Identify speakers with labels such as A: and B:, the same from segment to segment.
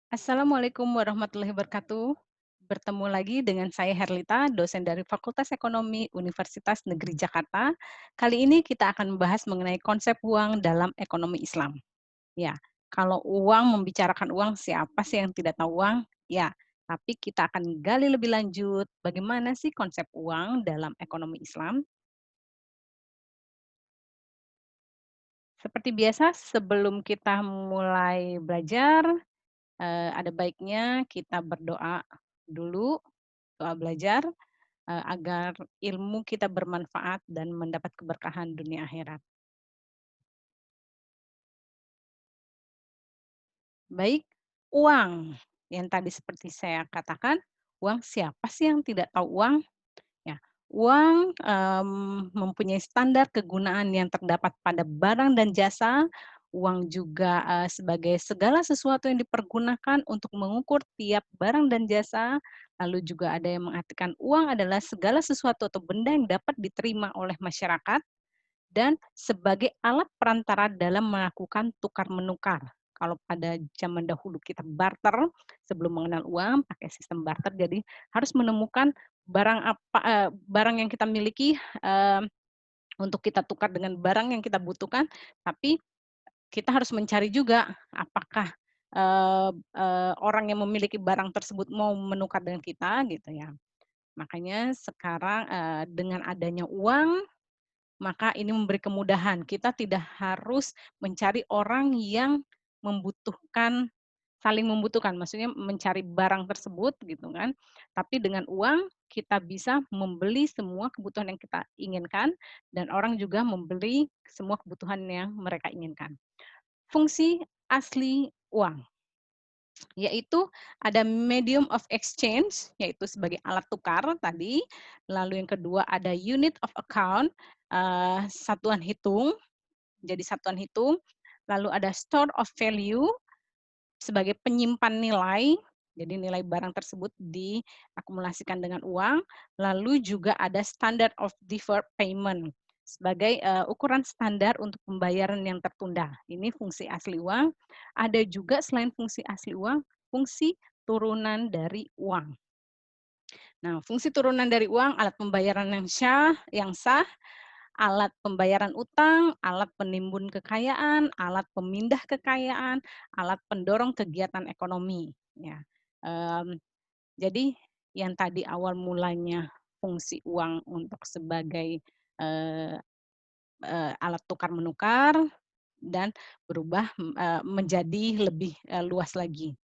A: Assalamualaikum warahmatullahi wabarakatuh. Bertemu lagi dengan saya Herlita, dosen dari Fakultas Ekonomi Universitas Negeri Jakarta. Kali ini kita akan membahas mengenai konsep uang dalam ekonomi Islam. Ya, kalau uang membicarakan uang, siapa sih yang tidak tahu uang? Ya, tapi kita akan gali lebih lanjut bagaimana sih konsep uang dalam ekonomi Islam. Seperti biasa, sebelum kita mulai belajar, ada baiknya kita berdoa dulu, doa belajar, agar ilmu kita bermanfaat dan mendapat keberkahan dunia akhirat. Baik, uang, yang tadi seperti saya katakan, uang siapa sih yang tidak tahu uang? Ya, uang, mempunyai standar kegunaan yang terdapat pada barang dan jasa. Uang juga, sebagai segala sesuatu yang dipergunakan untuk mengukur tiap barang dan jasa. Lalu juga ada yang mengartikan uang adalah segala sesuatu atau benda yang dapat diterima oleh masyarakat dan sebagai alat perantara dalam melakukan tukar-menukar. Kalau pada zaman dahulu kita barter, sebelum mengenal uang pakai sistem barter, jadi harus menemukan barang yang kita miliki, eee, untuk kita tukar dengan barang yang kita butuhkan, tapi kita harus mencari juga apakah, orang yang memiliki barang tersebut mau menukar dengan kita gitu ya. Makanya sekarang, dengan adanya uang maka ini memberi kemudahan, kita tidak harus mencari orang yang membutuhkan saling membutuhkan, maksudnya mencari barang tersebut gitu kan, tapi dengan uang kita bisa membeli semua kebutuhan yang kita inginkan dan orang juga membeli semua kebutuhan yang mereka inginkan. Fungsi asli uang, yaitu ada medium of exchange, yaitu sebagai alat tukar tadi, lalu yang kedua ada unit of account, satuan hitung, jadi satuan hitung, lalu ada store of value sebagai penyimpan nilai, jadi nilai barang tersebut diakumulasikan dengan uang, lalu juga ada standard of deferred payment sebagai, ukuran standar untuk pembayaran yang tertunda. Ini fungsi asli uang. Ada juga selain fungsi asli uang, fungsi turunan dari uang. Nah, fungsi turunan dari uang, alat pembayaran yang sah, alat pembayaran utang, alat penimbun kekayaan, alat pemindah kekayaan, alat pendorong kegiatan ekonomi, ya. Mmm, jadi yang tadi awal mulanya fungsi uang untuk sebagai, eee alat tukar menukar dan berubah, menjadi lebih, luas lagi.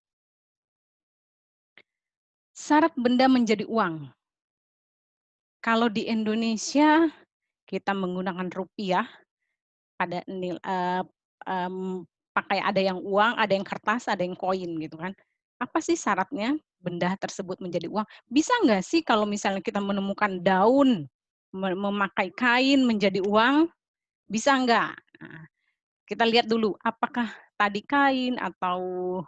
A: Syarat benda menjadi uang, kalau di Indonesia kita menggunakan rupiah pada pakai ada yang uang, ada yang kertas, ada yang koin gitu kan. Apa sih syaratnya benda tersebut menjadi uang? Bisa nggak sih kalau misalnya kita menemukan daun, memakai kain menjadi uang, bisa nggak? Nah, kita lihat dulu apakah tadi kain atau,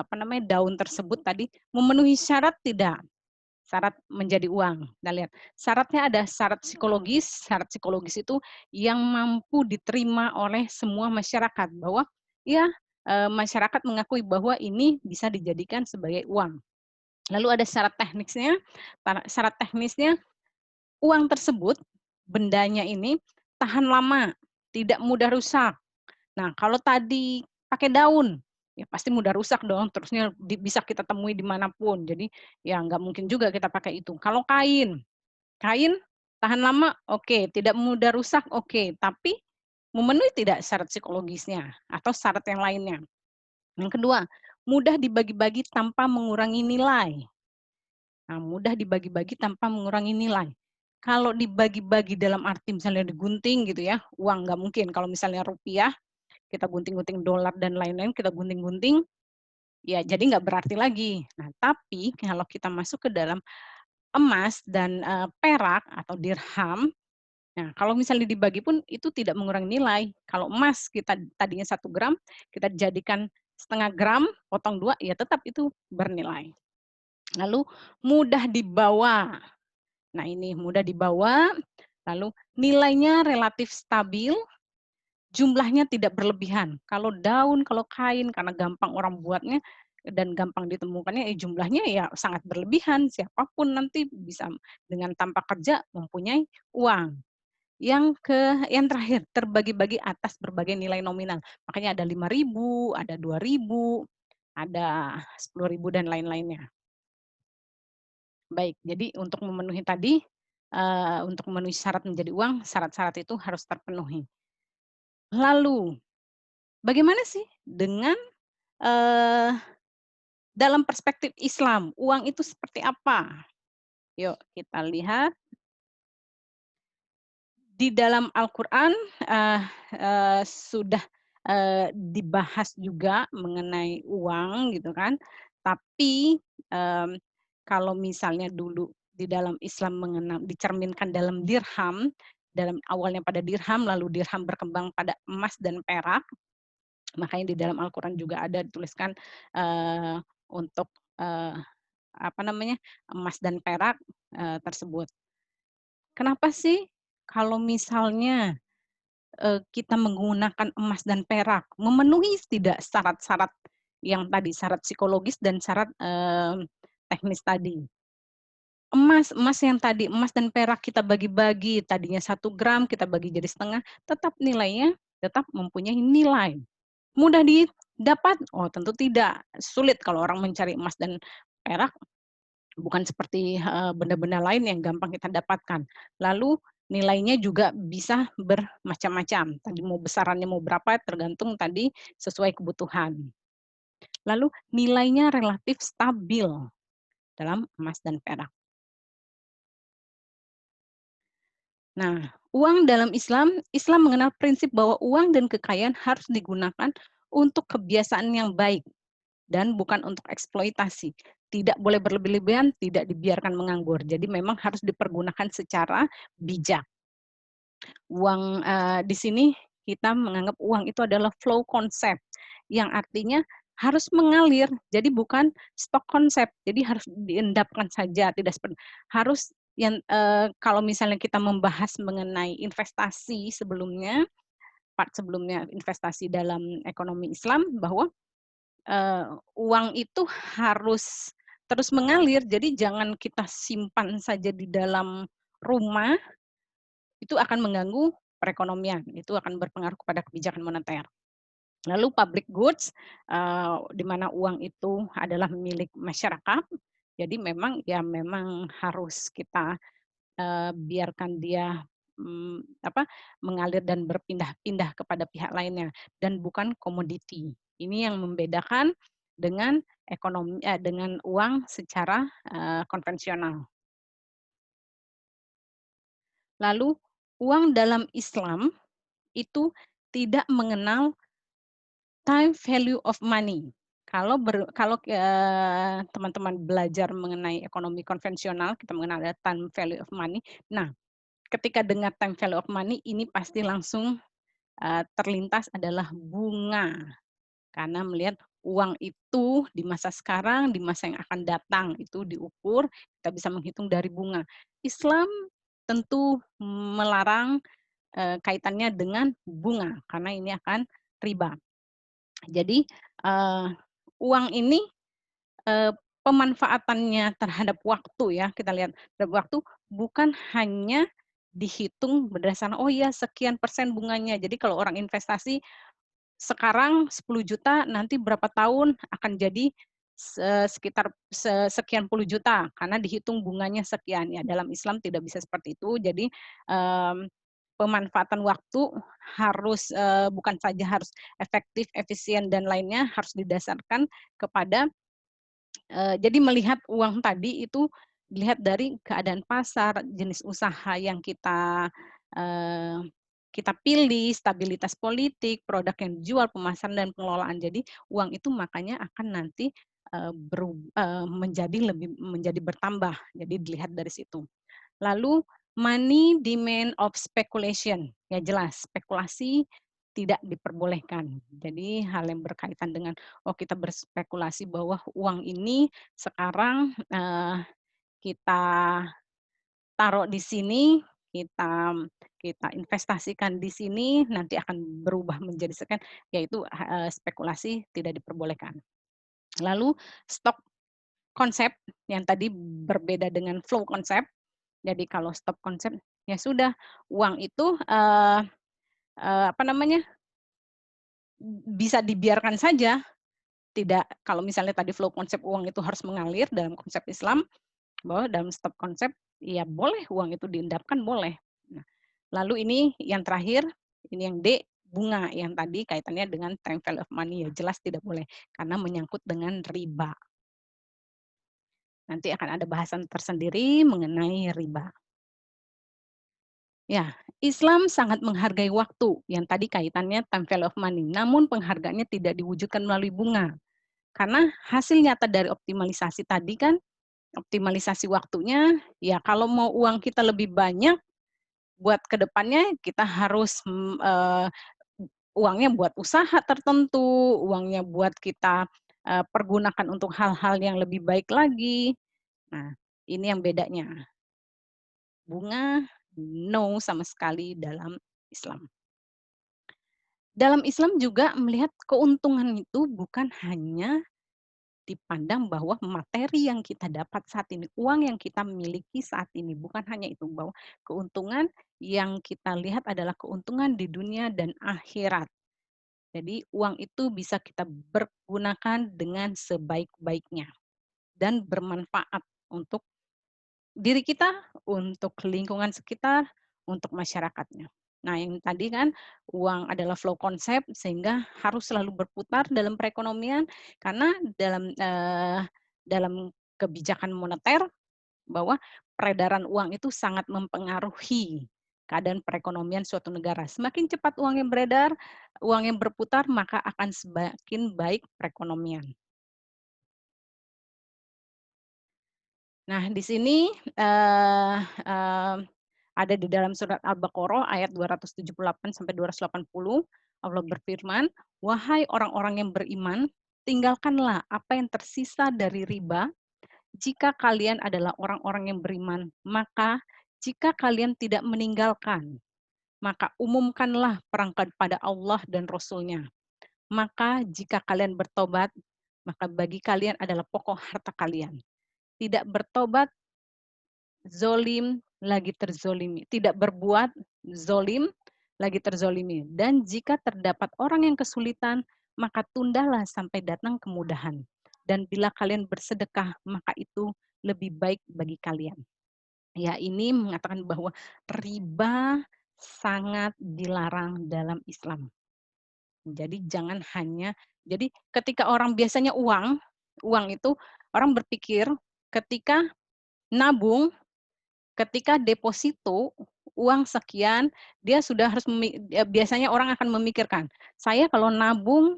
A: apa namanya, daun tersebut tadi memenuhi syarat tidak? Syarat menjadi uang. Kita lihat, syaratnya ada syarat psikologis itu yang mampu diterima oleh semua masyarakat, bahwa ya, masyarakat mengakui bahwa ini bisa dijadikan sebagai uang. Lalu ada syarat teknisnya uang tersebut, bendanya ini tahan lama, tidak mudah rusak. Nah, kalau tadi pakai daun, ya pasti mudah rusak dong, terusnya bisa kita temui di mana pun. Jadi, ya nggak mungkin juga kita pakai itu. Kalau kain, kain tahan lama, oke, tidak mudah rusak, oke, tapi memenuhi tidak syarat psikologisnya atau syarat yang lainnya. Yang kedua, mudah dibagi-bagi tanpa mengurangi nilai. Nah, mudah dibagi-bagi tanpa mengurangi nilai. Kalau dibagi-bagi dalam arti misalnya digunting gitu ya, uang nggak mungkin. Kalau misalnya rupiah, kita gunting-gunting dolar dan lain-lain, kita gunting-gunting, ya jadi nggak berarti lagi. Nah, tapi kalau kita masuk ke dalam emas dan, perak atau dirham, nah kalau misalnya dibagi pun itu tidak mengurangi nilai. Kalau emas kita tadinya 1 gram, kita jadikan 0,5 gram, potong 2, ya tetap itu bernilai. Lalu mudah dibawa. Nah ini mudah dibawa, lalu nilainya relatif stabil, jumlahnya tidak berlebihan. Kalau daun, kalau kain karena gampang orang buatnya dan gampang ditemukannya, jumlahnya ya sangat berlebihan. Siapapun nanti bisa dengan tanpa kerja mempunyai uang. Yang terakhir, terbagi-bagi atas berbagai nilai nominal. Makanya ada 5.000, ada 2.000, ada 10.000 dan lain-lainnya. Baik, jadi untuk memenuhi tadi, untuk memenuhi syarat menjadi uang, syarat-syarat itu harus terpenuhi. Lalu, bagaimana sih dengan, eee, dalam perspektif Islam, uang itu seperti apa? Yuk kita lihat di dalam Al-Qur'an, eee sudah, dibahas juga mengenai uang gitu kan. Tapi, mmm, kalau misalnya dulu di dalam Islam dicerminkan dalam dirham, dalam awalnya pada dirham, lalu dirham berkembang pada emas dan perak, makanya di dalam Al-Qur'an juga ada dituliskan, untuk, eee, apa namanya, emas dan perak, tersebut. Kenapa sih kalau misalnya kita menggunakan emas dan perak, memenuhi tidak syarat-syarat yang tadi, syarat psikologis dan syarat, teknis tadi. Emas emas yang tadi, emas dan perak kita bagi-bagi, tadinya 1 gram kita bagi jadi setengah, tetap nilainya tetap mempunyai nilai. Mudah didapat? Oh tentu tidak, sulit kalau orang mencari emas dan perak. Bukan seperti, benda-benda lain yang gampang kita dapatkan. Lalu nilainya juga bisa bermacam-macam, tadi mau besarannya mau berapa tergantung tadi sesuai kebutuhan. Lalu nilainya relatif stabil dalam emas dan perak. Nah, uang dalam Islam, Islam mengenal prinsip bahwa uang dan kekayaan harus digunakan untuk kebiasaan yang baik dan bukan untuk eksploitasi. Tidak boleh berlebih-lebihan, tidak dibiarkan menganggur. Jadi memang harus dipergunakan secara bijak. Uang, di sini kita menganggap uang itu adalah flow concept, yang artinya harus mengalir, jadi bukan stock konsep. Jadi harus diendapkan saja, tidak harus yang, kalau misalnya kita membahas mengenai investasi sebelumnya, part sebelumnya investasi dalam ekonomi Islam bahwa uang itu harus terus mengalir, jadi jangan kita simpan saja di dalam rumah, itu akan mengganggu perekonomian, itu akan berpengaruh kepada kebijakan moneter. Lalu public goods, di mana uang itu adalah milik masyarakat, jadi memang ya memang harus kita, biarkan dia, mengalir dan berpindah-pindah kepada pihak lainnya dan bukan komoditi. Ini yang membedakan dengan dengan uang secara, konvensional. Lalu uang dalam Islam itu tidak mengenal time value of money. Kalau, teman-teman belajar mengenai ekonomi konvensional, kita mengenal ada time value of money. Nah, ketika dengar time value of money, ini pasti langsung, terlintas adalah bunga. Karena melihat uang itu di masa sekarang, di masa yang akan datang, itu diukur, kita bisa menghitung dari bunga. Islam tentu melarang, kaitannya dengan bunga, karena ini akan riba. Jadi, uang ini, eee, pemanfaatannya terhadap waktu ya, kita lihat terhadap waktu, bukan hanya dihitung berdasarkan, "Oh ya sekian persen bunganya." Jadi kalau orang investasi sekarang 10 juta, nanti berapa tahun akan jadi sekitar sekian puluh juta, karena dihitung bunganya sekian. Ya dalam Islam tidak bisa seperti itu. Jadi, mmm, pemanfaatan waktu harus, bukan saja harus efektif, efisien, dan lainnya, harus didasarkan kepada, jadi melihat uang tadi itu dilihat dari keadaan pasar, jenis usaha yang eee, kita pilih, stabilitas politik, produk yang dijual, pemasaran dan pengelolaan. Jadi uang itu makanya akan nanti, menjadi bertambah, jadi dilihat dari situ. Lalu money demand of speculation, ya jelas spekulasi tidak diperbolehkan. Jadi hal yang berkaitan dengan, oh kita berspekulasi bahwa uang ini sekarang, kita taruh di sini, kita kita investasikan di sini nanti akan berubah menjadi sekian, yaitu spekulasi tidak diperbolehkan. Lalu stop konsep yang tadi berbeda dengan flow konsep. Jadi kalau stop konsep, ya sudah uang itu, apa namanya, bisa dibiarkan saja, tidak kalau misalnya tadi flow konsep uang itu harus mengalir dalam konsep Islam, bahwa dalam stop konsep, ya boleh uang itu diendapkan boleh. Nah, lalu ini yang terakhir, ini yang D, bunga yang tadi kaitannya dengan time value of money, ya jelas tidak boleh, karena menyangkut dengan riba. Nanti akan ada bahasan tersendiri mengenai riba. Ya, Islam sangat menghargai waktu, yang tadi kaitannya time value of money, namun penghargaannya tidak diwujudkan melalui bunga. Karena hasil nyata dari optimalisasi tadi kan, optimalisasi waktunya, ya kalau mau uang kita lebih banyak, buat ke depannya kita harus, uangnya buat usaha tertentu, uangnya buat kita, pergunakan untuk hal-hal yang lebih baik lagi. Nah, ini yang bedanya. Bunga, no sama sekali dalam Islam. Dalam Islam juga melihat keuntungan itu bukan hanya dipandang bahwa materi yang kita dapat saat ini, uang yang kita miliki saat ini, bukan hanya itu, bahwa keuntungan yang kita lihat adalah keuntungan di dunia dan akhirat. Jadi uang itu bisa kita pergunakan dengan sebaik-baiknya dan bermanfaat untuk diri kita, untuk lingkungan sekitar, untuk masyarakatnya. Nah, yang tadi kan uang adalah flow konsep sehingga harus selalu berputar dalam perekonomian karena dalam kebijakan moneter bahwa peredaran uang itu sangat mempengaruhi keadaan perekonomian suatu negara. Semakin cepat uang yang beredar, uang yang berputar, maka akan semakin baik perekonomian. Nah, di sini, ada di dalam surat Al-Baqarah ayat 278 sampai 280, Allah berfirman, "Wahai orang-orang yang beriman, tinggalkanlah apa yang tersisa dari riba, jika kalian adalah orang-orang yang beriman, maka jika kalian tidak meninggalkan, maka umumkanlah perang pada Allah dan Rasul-Nya. Maka jika kalian bertobat, maka bagi kalian adalah pokok harta kalian. Tidak bertobat, zolim lagi terzolimi. Tidak berbuat zolim lagi terzolimi. Dan jika terdapat orang yang kesulitan, maka tundalah sampai datang kemudahan. Dan bila kalian bersedekah, maka itu lebih baik bagi kalian. Ya, ini mengatakan bahwa riba sangat dilarang dalam Islam. Jadi jangan hanya jadi ketika orang biasanya uang itu orang berpikir ketika nabung, ketika deposito uang sekian, dia sudah harus biasanya orang akan memikirkan, "Saya kalau nabung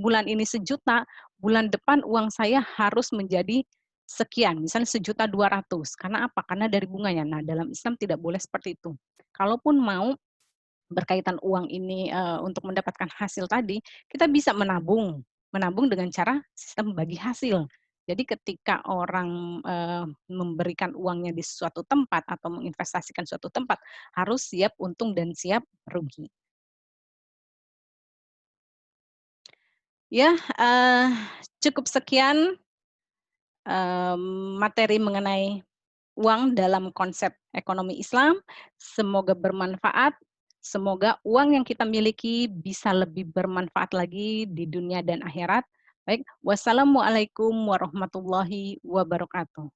A: bulan ini 1.000.000, bulan depan uang saya harus menjadi sekian, misalnya 1.200.000. Karena apa? Karena dari bunganya. Nah, dalam Islam tidak boleh seperti itu. Kalaupun mau berkaitan uang ini, untuk mendapatkan hasil tadi, kita bisa menabung. Menabung dengan cara sistem bagi hasil. Jadi ketika orang, memberikan uangnya di suatu tempat atau menginvestasikan suatu tempat, harus siap untung dan siap rugi. Ya, cukup sekian, materi mengenai uang dalam konsep ekonomi Islam. Semoga bermanfaat, semoga uang yang kita miliki bisa lebih bermanfaat lagi di dunia dan akhirat. Baik, wassalamualaikum warahmatullahi wabarakatuh.